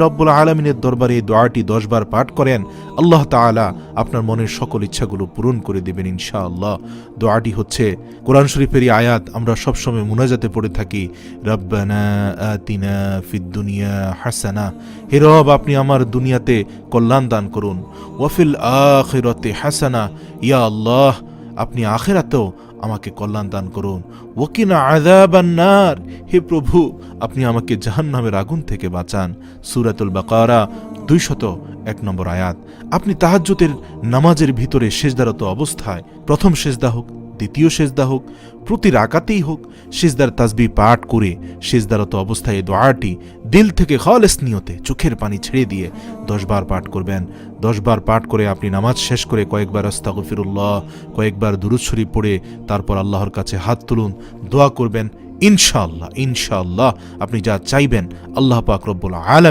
রব্বুল আলামিনের দরবারে এই দোয়াটি 10 বার পাঠ করেন, আল্লাহ তাআলা আপনার মনের সকল ইচ্ছাগুলো পূরণ করে দেবেন ইনশাআল্লাহ। দোয়াটি হচ্ছে কোরআন শরীফেরই আয়াত, আমরা সবসময় মুনাজাতে পড়ে থাকি, রব্বানা আতিনা ফিদ দুনিয়া হাসানা, হে রব আপনি আমার দুনিয়াতে কল্যাণ দান করুন, ওয়াফিল আখিরাতি হাসানা, ইয়া আল্লাহ আপনি আখিরাতেও আমাকে কল্যাণ দান করুন, ওয়াকিনা আযাবান নার, হে প্রভু আপনি আমাকে জাহান্নামের আগুন থেকে বাঁচান। সূরাতুল বাকারা 201 নম্বর আয়াত। আপনি তাহাজ্জুদের নামাজের ভিতরে সিজদারত অবস্থায়, প্রথম সিজদা হোক, দ্বিতীয় সিজদা হোক, প্রতি রাকাতেই হোক, সিজদার তাসবিহ পাঠ করে সিজদারত অবস্থায় এই দোয়াটি দিল থেকে খালেস নিয়তে চোখের পানি ছেড়ে দিয়ে 10 বার পাঠ করবেন। 10 বার পাঠ করে আপনি নামাজ শেষ করে কয়েকবার আস্তাগফিরুল্লাহ, কয়েকবার দুরূদ শরীফ পড়ে তারপর আল্লাহর কাছে হাত তুলুন, দোয়া করবেন। ইনশাআল্লাহ ইনশাআল্লাহ আপনি যা চাইবেন আল্লাহ পাক রব্বুল আলামিন